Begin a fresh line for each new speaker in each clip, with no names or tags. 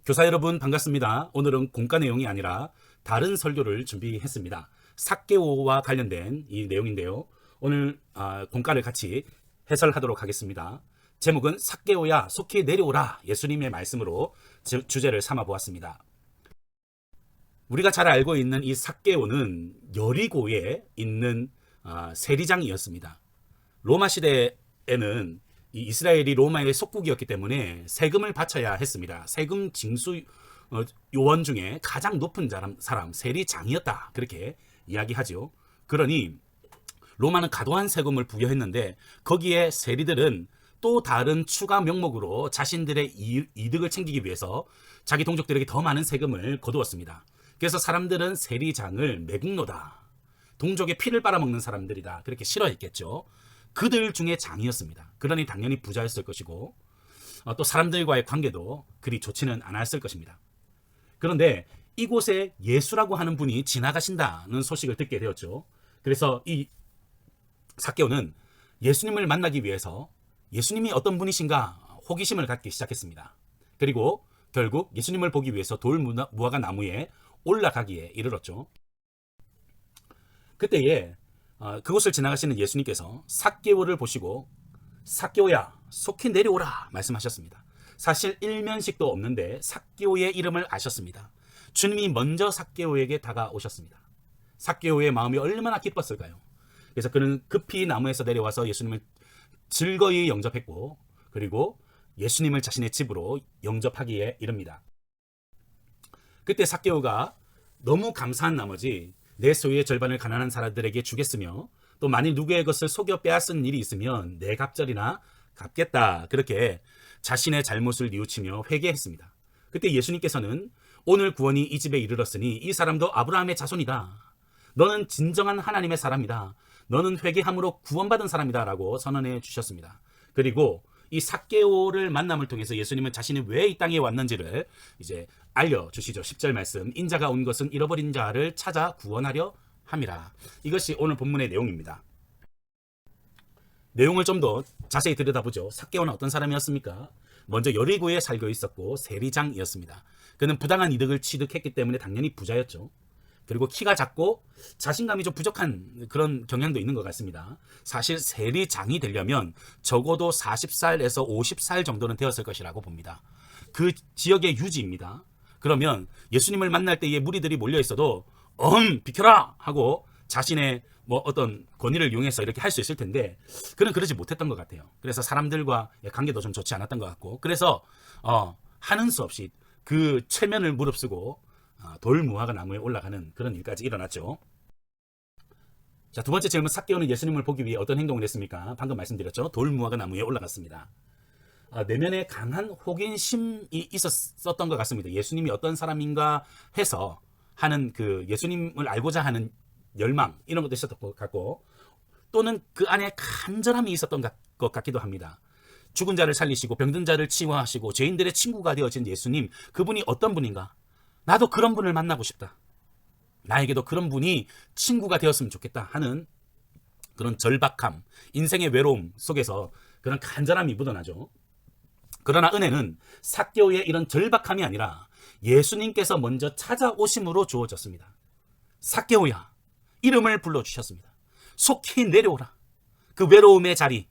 교사 여러분 반갑습니다. 오늘은 공과 내용이 아니라 다른 설교를 준비했습니다. 삭개오와 관련된 이 내용인데요. 오늘 공과를 같이 해설하도록 하겠습니다. 제목은 삭개오야 속히 내려오라, 예수님의 말씀으로 주제를 삼아 보았습니다. 우리가 잘 알고 있는 이 삭개오는 여리고에 있는 세리장이었습니다. 로마 시대에는 이 이스라엘이 로마의 속국이었기 때문에 세금을 바쳐야 했습니다. 세금 징수 요원 중에 가장 높은 사람 세리장이었다, 그렇게 이야기하죠. 그러니 로마는 과도한 세금을 부여했는데 거기에 세리들은 또 다른 추가 명목으로 자신들의 이득을 챙기기 위해서 자기 동족들에게 더 많은 세금을 거두었습니다. 그래서 사람들은 세리장을 매국노다, 동족의 피를 빨아먹는 사람들이다, 그렇게 싫어했겠죠. 그들 중에 장이었습니다. 그러니 당연히 부자였을 것이고 또 사람들과의 관계도 그리 좋지는 않았을 것입니다. 그런데 이곳에 예수라고 하는 분이 지나가신다는 소식을 듣게 되었죠. 그래서 이 삭개오는 예수님을 만나기 위해서 예수님이 어떤 분이신가 호기심을 갖기 시작했습니다. 그리고 결국 예수님을 보기 위해서 돌 무화과 나무에 올라가기에 이르렀죠. 그때에 그곳을 지나가시는 예수님께서 삭개오를 보시고 삭개오야 속히 내려오라 말씀하셨습니다. 사실 일면식도 없는데 삭개오의 이름을 아셨습니다. 주님이 먼저 삭개오에게 다가오셨습니다. 삭개오의 마음이 얼마나 기뻤을까요? 그래서 그는 급히 나무에서 내려와서 예수님을 즐거이 영접했고, 그리고 예수님을 자신의 집으로 영접하기에 이릅니다. 그때 삭개오가 너무 감사한 나머지 내 소유의 절반을 가난한 사람들에게 주겠으며 또 만일 누구의 것을 속여 빼앗은 일이 있으면 내 갑절이나 갚겠다, 그렇게 자신의 잘못을 뉘우치며 회개했습니다. 그때 예수님께서는 오늘 구원이 이 집에 이르렀으니 이 사람도 아브라함의 자손이다. 너는 진정한 하나님의 사람이다. 너는 회개함으로 구원받은 사람이다 라고 선언해 주셨습니다. 그리고 이 삭개오를 만남을 통해서 예수님은 자신이 왜 이 땅에 왔는지를 이제 알려주시죠. 10절 말씀, 인자가 온 것은 잃어버린 자를 찾아 구원하려 함이라. 이것이 오늘 본문의 내용입니다. 내용을 좀 더 자세히 들여다보죠. 삭개오는 어떤 사람이었습니까? 먼저 여리고에 살고 있었고 세리장이었습니다. 그는 부당한 이득을 취득했기 때문에 당연히 부자였죠. 그리고 키가 작고 자신감이 좀 부족한 그런 경향도 있는 것 같습니다. 사실 세리장이 되려면 적어도 40살에서 50살 정도는 되었을 것이라고 봅니다. 그 지역의 유지입니다. 그러면 예수님을 만날 때에 무리들이 몰려 있어도 비켜라 하고 자신의 어떤 권위를 이용해서 이렇게 할 수 있을 텐데 그는 그러지 못했던 것 같아요. 그래서 사람들과의 관계도 좀 좋지 않았던 것 같고, 그래서 하는 수 없이 그 체면을 무릅쓰고 돌 무화과 나무에 올라가는 그런 일까지 일어났죠. 자, 두 번째 질문, 삭개오는 예수님을 보기 위해 어떤 행동을 했습니까? 방금 말씀드렸죠. 돌 무화과 나무에 올라갔습니다. 내면에 강한 호기심이 있었던 것 같습니다. 예수님이 어떤 사람인가 해서 하는 그 예수님을 알고자 하는 열망, 이런 것도 있었던 것 같고, 또는 그 안에 간절함이 있었던 것 같기도 합니다. 죽은 자를 살리시고 병든 자를 치유하시고 죄인들의 친구가 되어진 예수님, 그분이 어떤 분인가? 나도 그런 분을 만나고 싶다. 나에게도 그런 분이 친구가 되었으면 좋겠다 하는 그런 절박함, 인생의 외로움 속에서 그런 간절함이 묻어나죠. 그러나 은혜는 삭개오의 이런 절박함이 아니라 예수님께서 먼저 찾아오심으로 주어졌습니다. 삭개오야, 이름을 불러주셨습니다. 속히 내려오라. 그 외로움의 자리,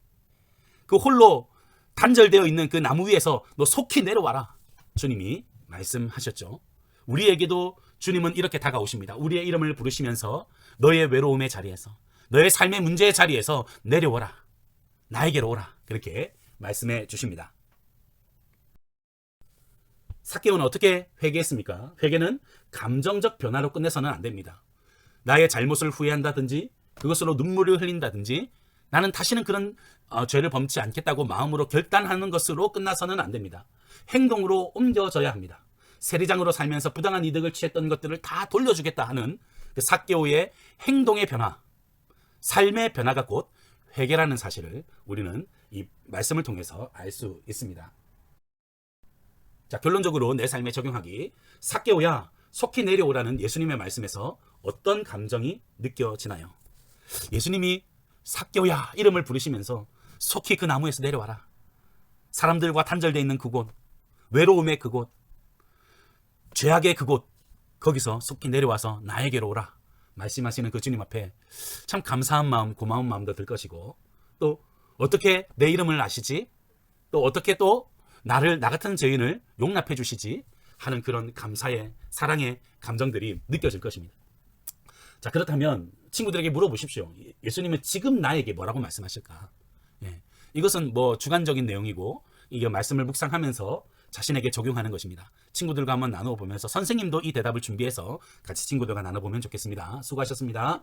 그 홀로 단절되어 있는 그 나무 위에서 너 속히 내려와라, 주님이 말씀하셨죠. 우리에게도 주님은 이렇게 다가오십니다. 우리의 이름을 부르시면서 너의 외로움의 자리에서, 너의 삶의 문제의 자리에서 내려오라, 나에게로 오라, 그렇게 말씀해 주십니다. 삭개오는 어떻게 회개했습니까? 회개는 감정적 변화로 끝내서는 안 됩니다. 나의 잘못을 후회한다든지 그것으로 눈물을 흘린다든지 나는 다시는 그런 죄를 범치 않겠다고 마음으로 결단하는 것으로 끝나서는 안 됩니다. 행동으로 옮겨져야 합니다. 세리장으로 살면서 부당한 이득을 취했던 것들을 다 돌려주겠다 하는 그 삭개오의 행동의 변화, 삶의 변화가 곧 회개라는 사실을 우리는 이 말씀을 통해서 알 수 있습니다. 자, 결론적으로 내 삶에 적용하기, 삭개오야 속히 내려오라는 예수님의 말씀에서 어떤 감정이 느껴지나요? 예수님이 삭개오야 이름을 부르시면서 속히 그 나무에서 내려와라, 사람들과 단절되어 있는 그곳, 외로움의 그곳, 죄악의 그곳 거기서 속히 내려와서 나에게로 오라 말씀하시는 그 주님 앞에 참 감사한 마음, 고마운 마음도 들 것이고, 또 어떻게 내 이름을 아시지? 또 어떻게 또 나 같은 죄인을 용납해 주시지? 하는 그런 감사의, 사랑의 감정들이 느껴질 것입니다. 자, 그렇다면 친구들에게 물어보십시오. 예수님은 지금 나에게 뭐라고 말씀하실까? 예, 이것은 뭐 주관적인 내용이고, 이게 말씀을 묵상하면서 자신에게 적용하는 것입니다. 친구들과 한번 나누어 보면서 선생님도 이 대답을 준비해서 같이 친구들과 나눠보면 좋겠습니다. 수고하셨습니다.